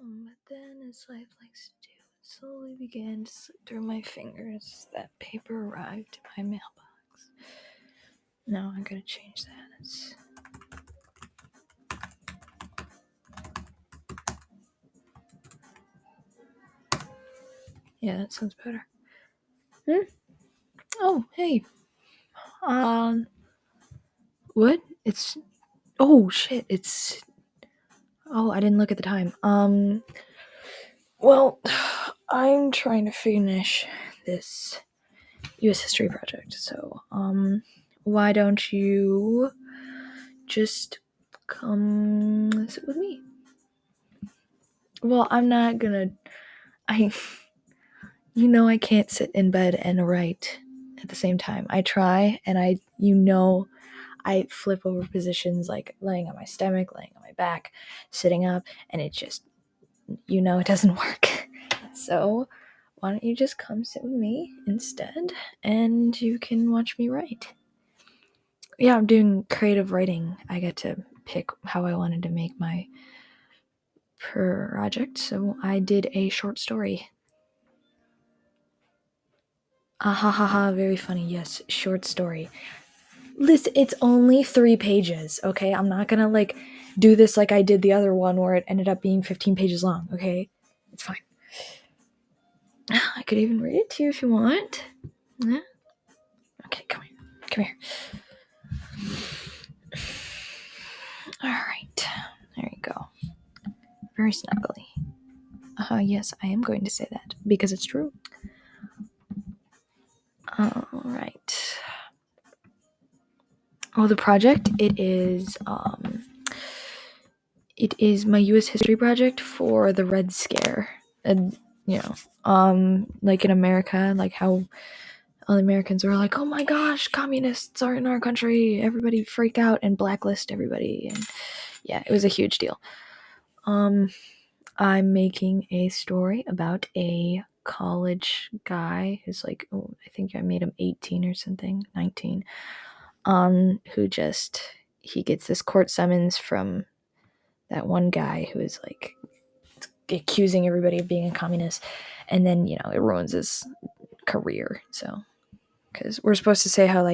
But then, as life likes to do, it slowly began to slip through my fingers. That paper arrived in my mailbox. No, I gotta change that. Yeah, that sounds better. Oh, hey. What? Oh, shit, oh, I didn't look at the time. Well, I'm trying to finish this U.S. history project, so, why don't you just come sit with me? Well, I'm not gonna, I can't sit in bed and write at the same time. I try, and I flip over positions, like laying on my stomach, laying on my back, sitting up, and it just, it doesn't work. So why don't you just come sit with me instead, and you can watch me write. Yeah, I'm doing creative writing. I get to pick how I wanted to make my project, so I did a short story. Very funny. Yes, short story. Listen, it's only 3 pages, okay? I'm not gonna, do this like I did the other one where it ended up being 15 pages long, okay? It's fine. I could even read it to you if you want. Yeah? Okay, come here. Alright, there you go. Very snuggly. Yes, I am going to say that, because it's true. Alright. Oh, the project, it is my U.S. history project for the Red Scare. And, like in America, like how all the Americans were like, oh my gosh, communists are in our country, everybody freak out and blacklist everybody. And yeah, it was a huge deal. I'm making a story about a college guy who's I think I made him 18 or something, 19, who he gets this court summons from that one guy who is accusing everybody of being a communist, and then it ruins his career. So, because we're supposed to say how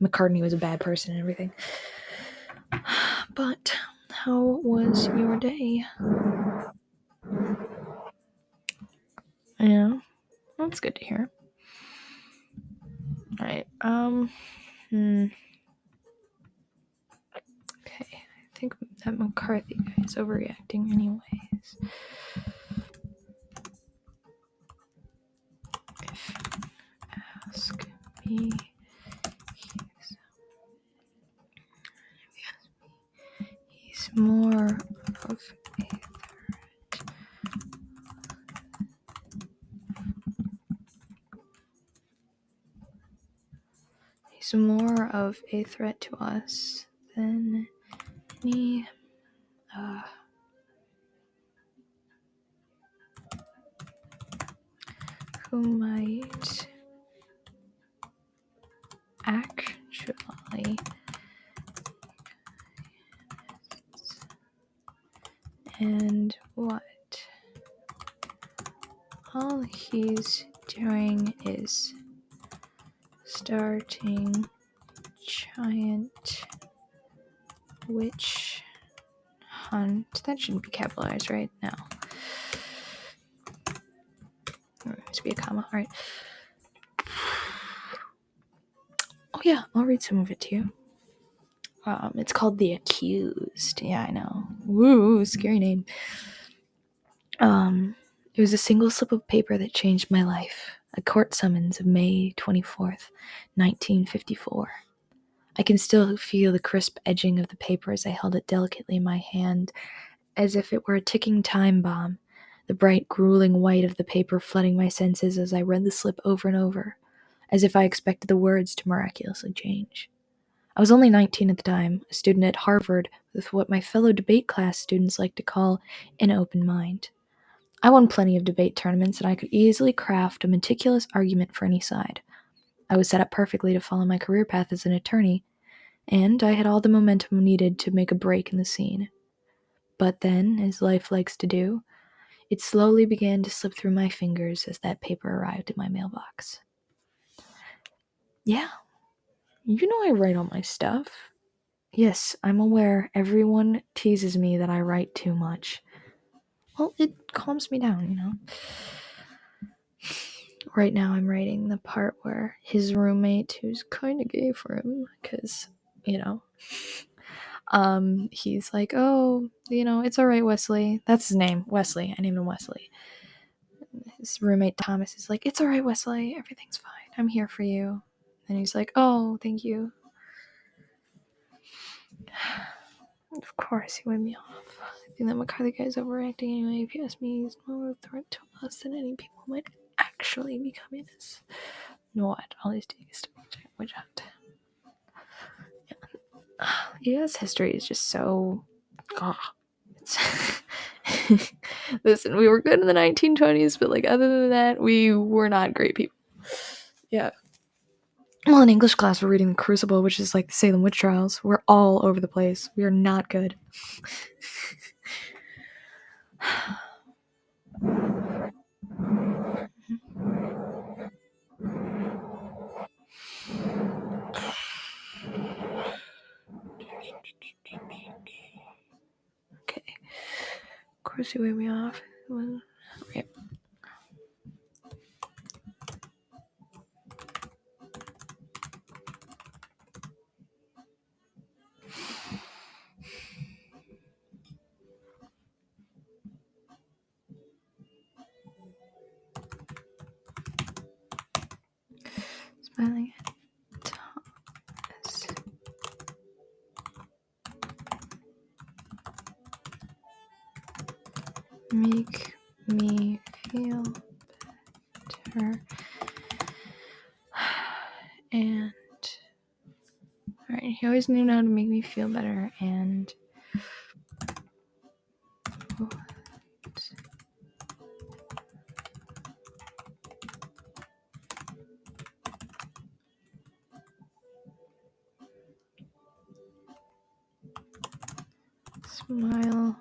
McCartney was a bad person and everything. But how was your day? Yeah, that's good to hear. All right. Okay, I think that McCarthy guy is overreacting anyways. If ask me, he's more of a threat. He's more of a threat to us than any who might actually and what all he's doing is starting giant witch hunt. That shouldn't be capitalized, right? No. There must be a comma. All right. Oh yeah, I'll read some of it to you. It's called The Accused. Yeah, I know. Woo, scary name. It was a single slip of paper that changed my life. A court summons of May 24th, 1954. I can still feel the crisp edging of the paper as I held it delicately in my hand, as if it were a ticking time bomb, the bright, grueling white of the paper flooding my senses as I read the slip over and over, as if I expected the words to miraculously change. I was only 19 at the time, a student at Harvard with what my fellow debate class students like to call an open mind. I won plenty of debate tournaments, and I could easily craft a meticulous argument for any side. I was set up perfectly to follow my career path as an attorney, and I had all the momentum needed to make a break in the scene. But then, as life likes to do, It slowly began to slip through my fingers as that paper arrived in my mailbox. Yeah, you know I write all my stuff. Yes, I'm aware everyone teases me that I write too much. Well, it calms me down, you know? Right now I'm writing the part where his roommate, who's kind of gay for him, because, you know, he's like, oh, you know, it's all right, Wesley. That's his name, Wesley. I named him Wesley. His roommate Thomas is like, it's all right, Wesley. Everything's fine. I'm here for you. And he's like, oh, thank you. Of course, he waved me off. I think that McCarthy guy's overacting anyway. If you ask me, he's more of a threat to us than any people who might actually be communists. No, what? All he's doing is witch hunt. U.S. history is just so... Listen, we were good in the 1920s, but, like, other than that, we were not great people. Yeah. Well, in English class, we're reading The Crucible, which is like the Salem witch trials. We're all over the place. We are not good. Okay. Of course, you waved me off. Okay. Smiling at Thomas. Make me feel better. And alright, he always knew how to make me feel better, and smile.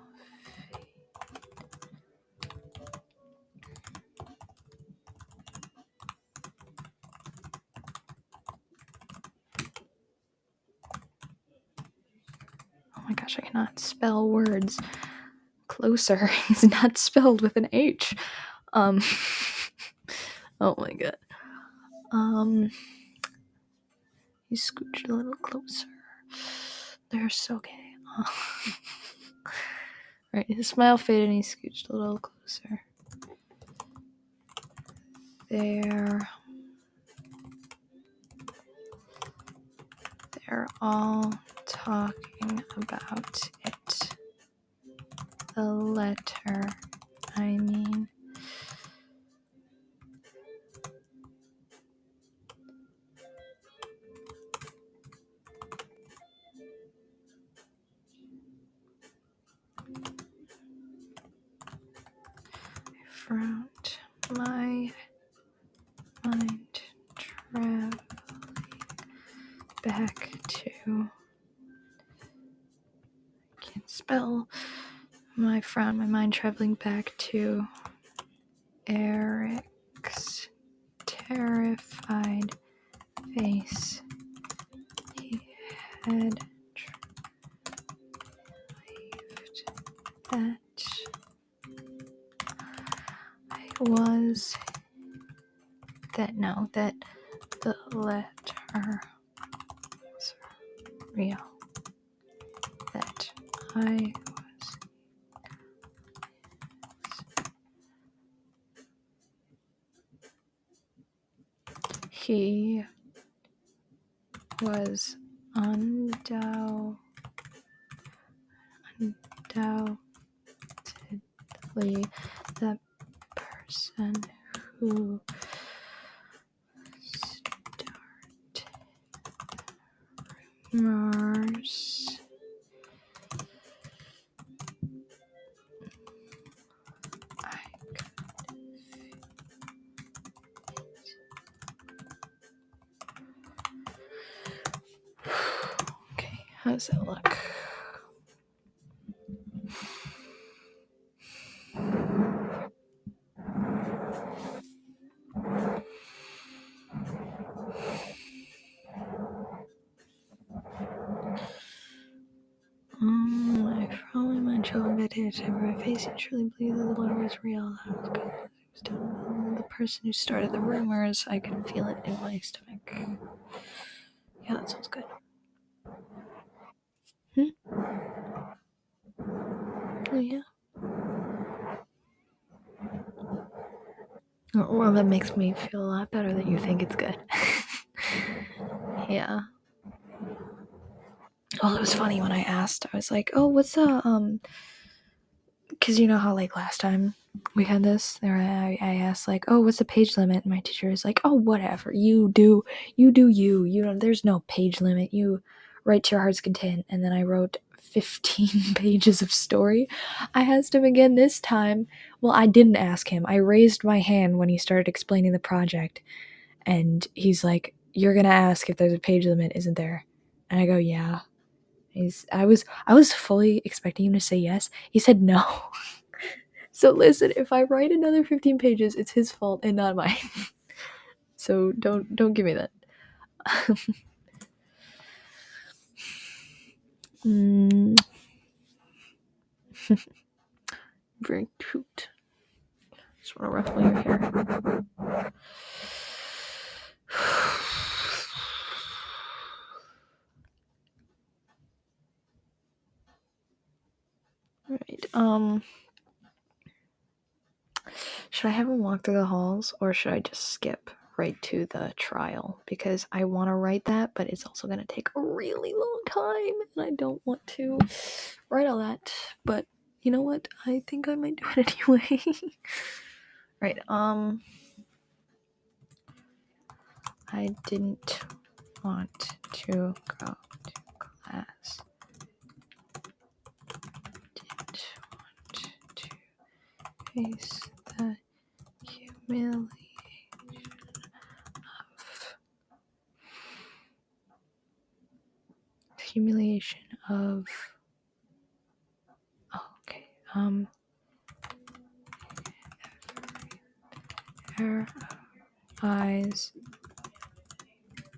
Oh my gosh, I cannot spell words. Closer is not spelled with an H. Oh my god. You scooch a little closer. They're so gay. Right, his smile faded and he scooched a little closer. They're all talking about it. The letter, I mean. Front my mind traveling back to, I can't spell, my mind traveling back to Eric's terrified face. He had believed that the letter was real. That I was. He was undoubtedly the person who started rumors. Okay, how does that look? dare to cover my face. You truly believe that the letter was real. That was good. It was done. The person who started the rumors, I could feel it in my stomach. Yeah, that sounds good. Oh, yeah. Well, that makes me feel a lot better that you think it's good. Yeah. Well, it was funny when I asked. I was like, "Oh, what's the Because you know how like last time we had this, there I asked like, "Oh, what's the page limit?" And my teacher was like, "Oh, whatever. You do you. You know, there's no page limit. You write to your heart's content." And then I wrote 15 pages of story. I asked him again this time. Well, I didn't ask him. I raised my hand when he started explaining the project, and he's like, "You're gonna ask if there's a page limit, isn't there?" And I go, "Yeah." I was fully expecting him to say yes. He said no. So listen, if I write another 15 pages, it's his fault and not mine. So don't give me that. Very cute. Just want to ruffle your hair. Right. Should I have him walk through the halls, or should I just skip right to the trial? Because I want to write that, but it's also going to take a really long time, and I don't want to write all that. But you know what? I think I might do it anyway. Right. I didn't want to go to class. Didn't want to face the humiliation of okay. Her eyes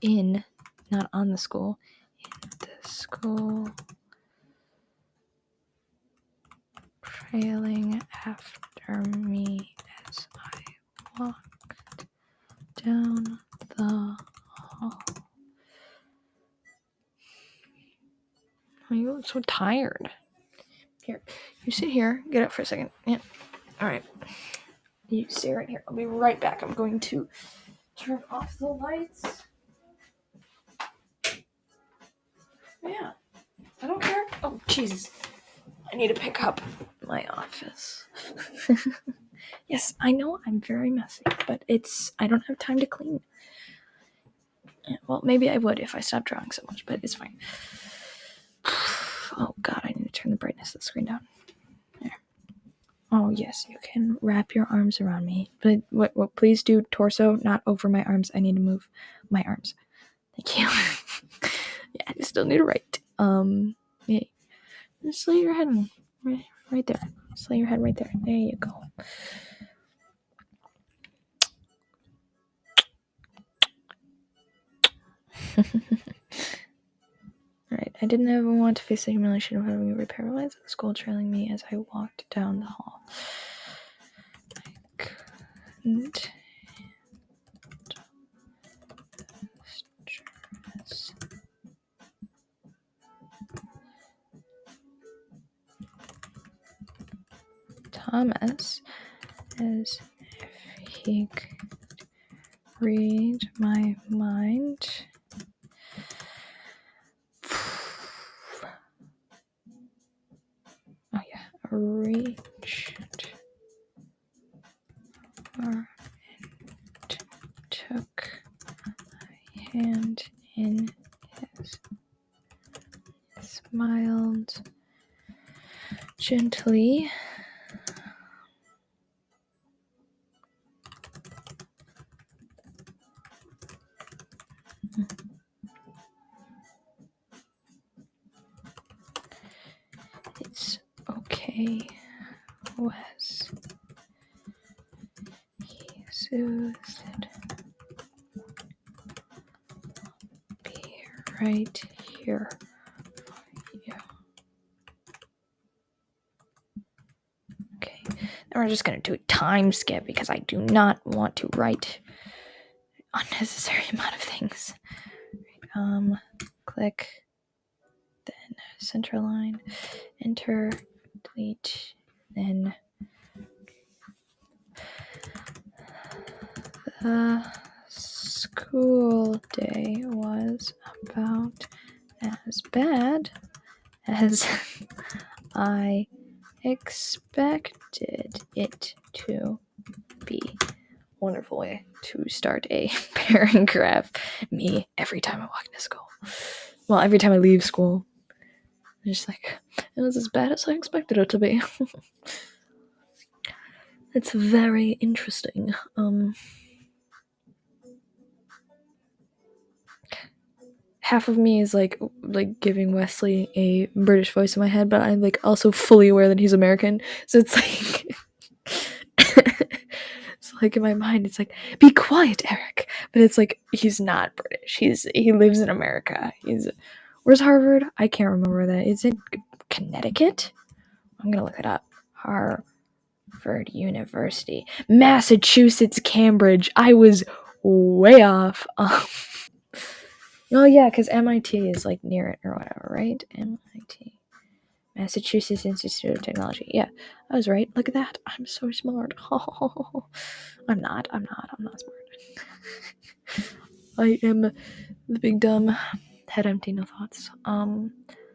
in, not on the school, in the school, trailing after me as I walked down the hall. Oh, you look so tired. Here, you sit here. Get up for a second. Yeah. All right. You stay right here. I'll be right back. I'm going to turn off the lights. Yeah. I don't care. Oh, Jesus. I need to pick up my office. Yes, I know I'm very messy, but I don't have time to clean. Well, maybe I would if I stopped drawing so much, but it's fine. Oh, God, I need to turn the brightness of the screen down. There. Oh, yes, you can wrap your arms around me. But what please do torso, not over my arms. I need to move my arms. Thank you. Yeah, I still need to write. Yeah. Just lay your head right there. Just lay your head right there. There you go. Alright, I didn't ever want to face the humiliation of having a paralyzed at the school trailing me as I walked down the hall. I couldn't stress. Thomas, as if he could read my mind. Oh yeah, reached over and took my hand in his, smiled gently. It's okay, Wes. He soothed. Be right here for you. we're just gonna do a time skip because I do not want to write unnecessary amount of things. Click, then center line, enter, delete, then the school day was about as bad as I expected it to be. Wonderful way to start a paragraph. Me, every time I walk into school. Well, every time I leave school. I'm just like, it was as bad as I expected it to be. It's very interesting. Half of me is like giving Wesley a British voice in my head, but I'm like also fully aware that he's American. So it's like it's like in my mind it's like, be quiet, Eric. But it's like he's not British. He lives in America. Where's Harvard? I can't remember that. Is it Connecticut? I'm gonna look it up. Harvard University. Massachusetts, Cambridge. I was way off. Oh yeah, because MIT is like near it or whatever, right? MIT. Massachusetts Institute of Technology. Yeah, I was right. Look at that. I'm so smart. I'm not smart. I am the big dumb head empty, no thoughts.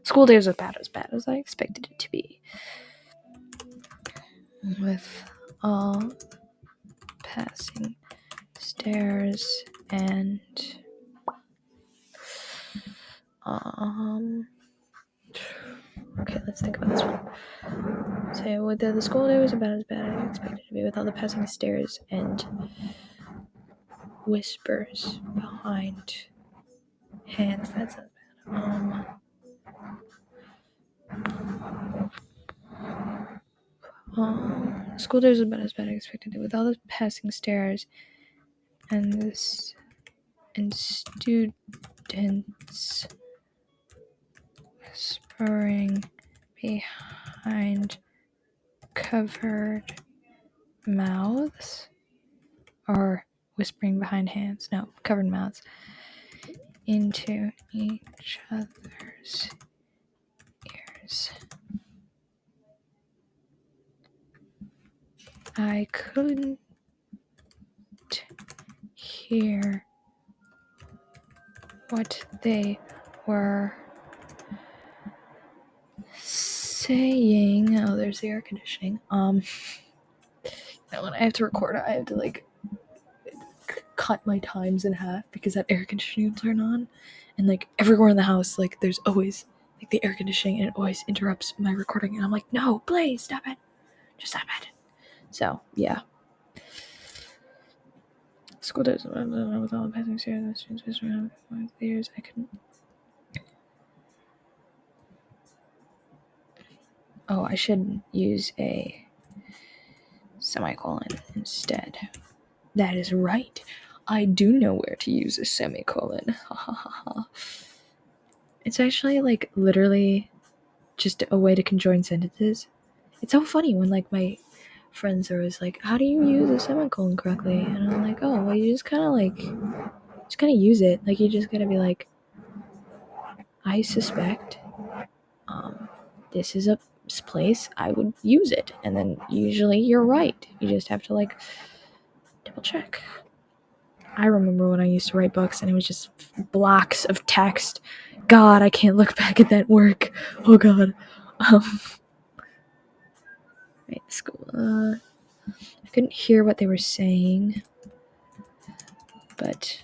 School day was about as bad as I expected it to be. With all passing stairs and okay, let's think about this one. So the school day was about as bad as I expected it to be, with all the passing stairs and whispers behind hands. That's not bad. School day was about as bad as I expected it, with all the passing stairs and students whispering behind covered mouths, or whispering behind hands. No, covered mouths into each other's ears. I couldn't hear what they were saying. Oh, there's the air conditioning. When I have to record it, I have to like cut my times in half because that air conditioning will turn on, and like everywhere in the house, like there's always like the air conditioning, and it always interrupts my recording, and I'm like, no, please stop it, just stop it. So yeah. School days with all the passing stairs and students whispering behind the ears. I couldn't. Oh, I should use a semicolon instead. That is right. I do know where to use a semicolon. It's actually like literally just a way to conjoin sentences. It's so funny when like my friends are always like, how do you use a semicolon correctly? And I'm like, oh, well, you just kind of use it. Like, you just gotta be like, I suspect this is a place I would use it, and then usually you're right. You just have to like double check. I remember when I used to write books and it was just blocks of text. God, I can't look back at that work. Oh God. Right, school. I couldn't hear what they were saying, but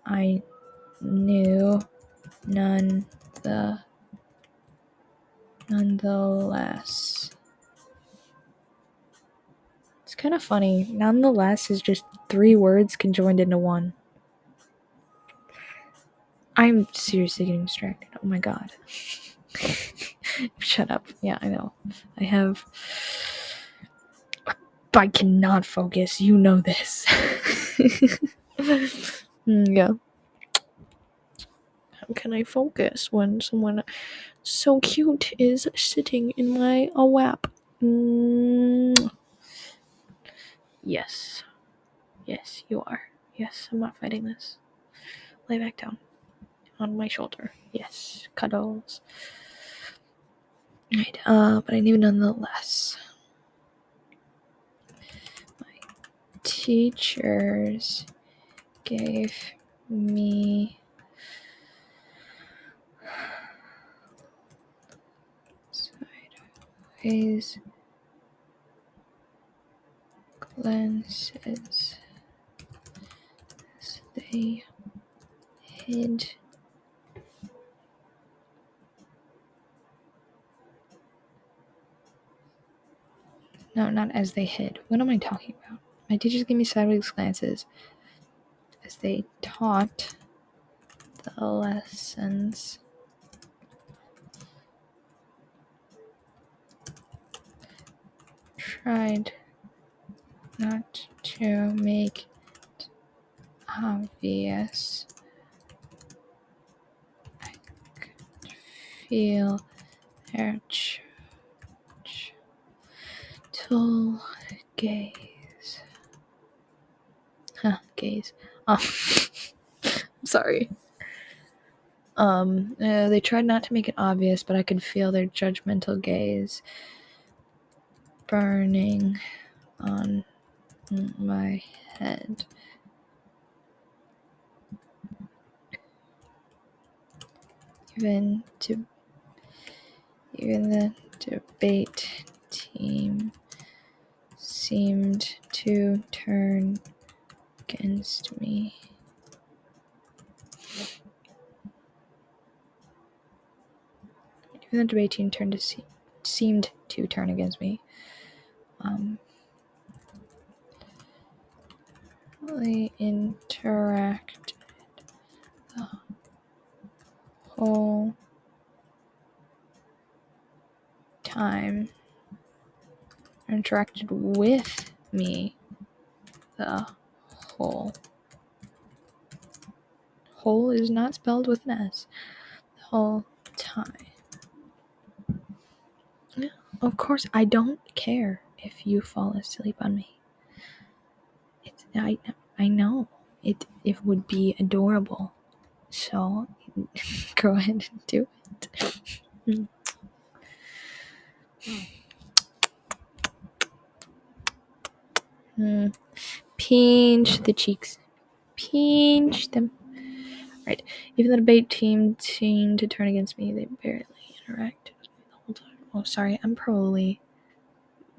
I knew nonetheless. It's kind of funny. Nonetheless is just 3 words conjoined into one. I'm seriously getting distracted. Oh my God. Shut up. Yeah, I know. I cannot focus. You know this. Yeah. How can I focus when someone so cute is sitting in my lap? Yes. Yes, you are. Yes, I'm not fighting this. Lay back down. On my shoulder. Yes. Cuddles. Right, but I knew nonetheless. My teachers gave me sideways glances as they hid. No, not as they hid. What am I talking about? My teachers gave me sideways glances as they taught the lessons. Tried not to make it obvious. I could feel their gentle gaze. Gaze. I'm sorry. They tried not to make it obvious, but I could feel their judgmental gaze burning on my head. Even the debate team seemed to turn against me. Even the debate team seemed to turn against me. Really interacted the whole time. Interacted with me the whole. Whole is not spelled with an S. The whole time. Yeah, of course, I don't care if you fall asleep on me. I know it would be adorable. So go ahead and do it. Pinch the cheeks. Pinch them. Right. Even the debate team seemed to turn against me. They barely interacted with me the whole time. Oh, sorry. I'm probably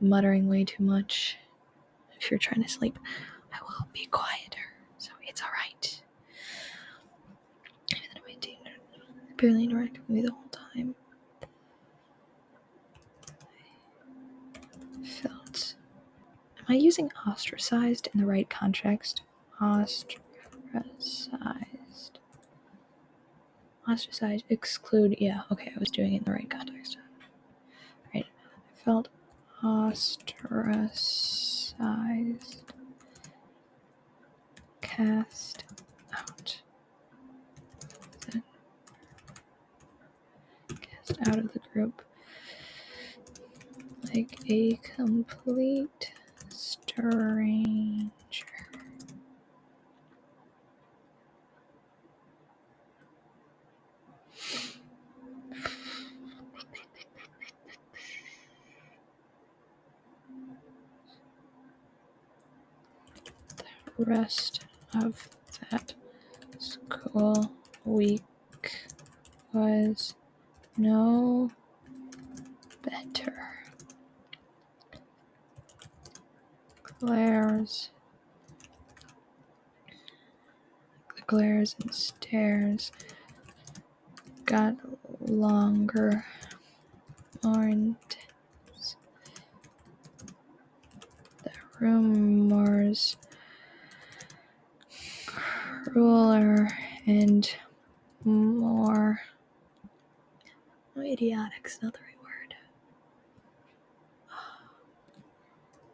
muttering way too much. If you're trying to sleep, I will be quieter. So it's alright. Even the debate team barely interacted with me the whole time. I felt... Am I using ostracized in the right context? Ostracized, exclude. Yeah, okay, I was doing it in the right context. Right. I felt ostracized. Cast out. Cast out of the group. Like a complete stranger. The rest of that school week was no better. The glares and stares got longer, more intense. The rumors crueler and more idiotic's not the right word.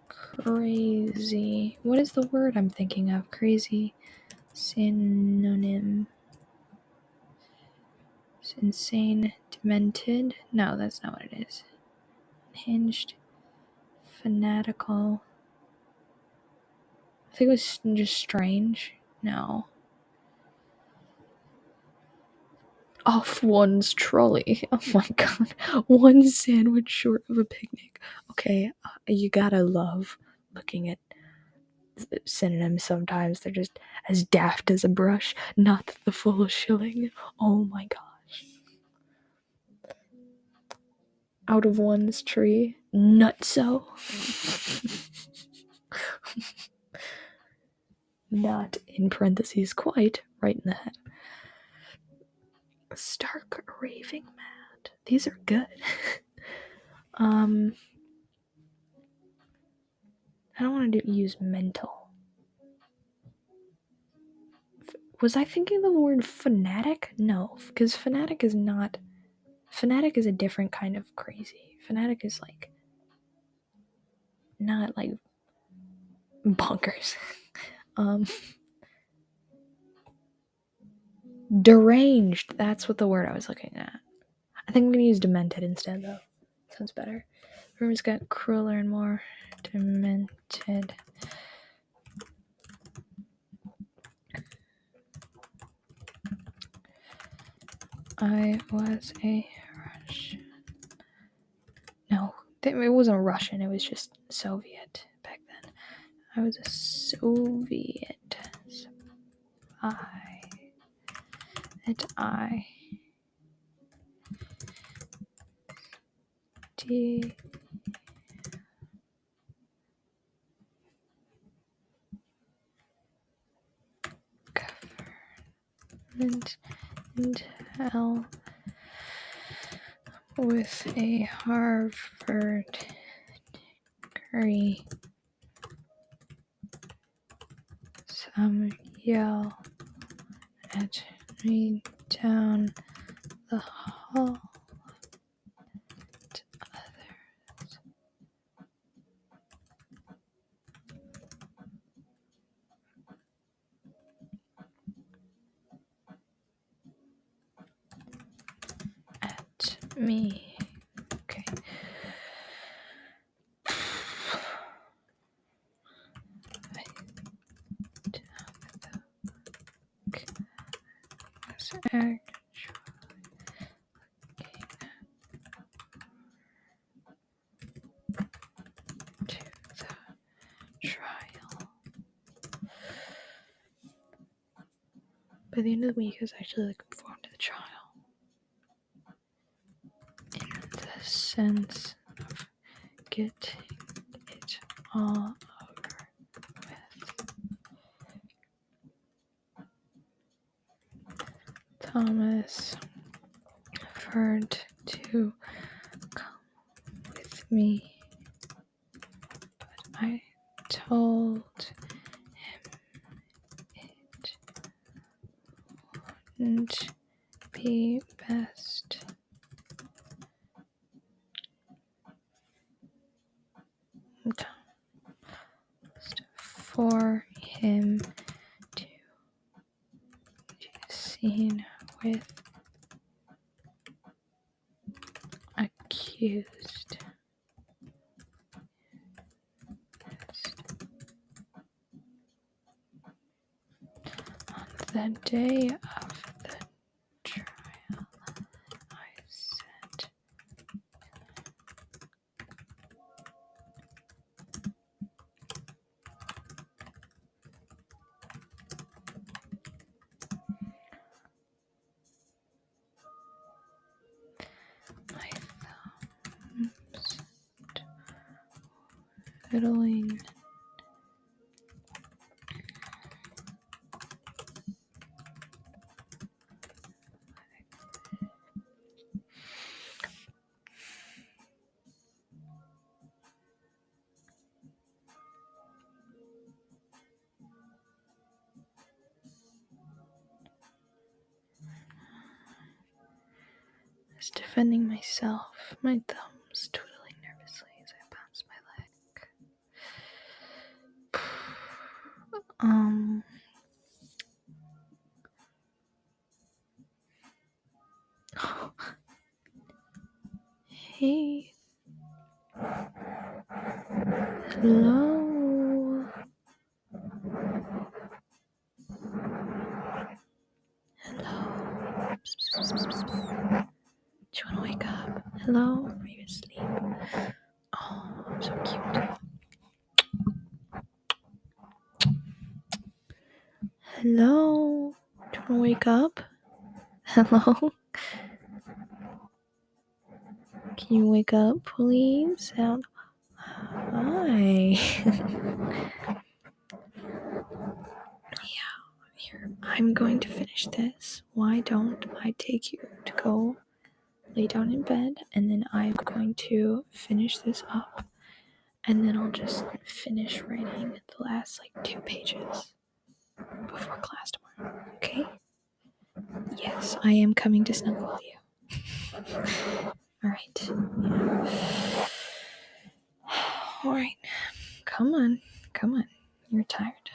Crazy. What is the word I'm thinking of? Crazy. Synonym. Insane. Demented. No, that's not what it is. Unhinged. Fanatical. I think it was just strange. No. Off one's trolley. Oh my god. One sandwich short of a picnic. Okay, you gotta love looking at synonyms sometimes. They're just as daft as a brush. Not the full shilling. Oh my gosh. Out of one's tree. Nutso. Not in parentheses quite right in the head. Stark raving mad. These are good. I don't want to use mental. Was I thinking the word fanatic? No, because fanatic is not. Fanatic is a different kind of crazy. Fanatic is like not like bonkers. Deranged. That's what the word I was looking at. I think I'm gonna use demented instead, though. Sounds better. Rumors got crueler and more demented. I was a Russian. No, it wasn't Russian. It was just Soviet back then. I was a Soviet spy. I D government intel with a Harvard degree. Some yell at me down the hall. Others. At me. Okay. Actually to the trial. By the end of the week, I was actually looking forward to the trial. In the sense of getting it all over with. Thomas offered to come with me, but I told him it wouldn't be best for him to be seen with accused. On the day of the trial, I said, my thumbs twiddling. I was defending myself, my thumbs twiddling nervously as I bounced my leg. Hey. Hello. Hello? Are you asleep? Oh, so cute. Hello? Do you want to wake up? Hello? Can you wake up, please? Hi. Here, I'm going to finish this. Why don't I take you to go lay down in bed, and then I'm going to finish this up, and then I'll just finish writing the last 2 pages before class tomorrow. Okay? Yes, I am coming to snuggle you. Alright. Alright. Come on. You're tired.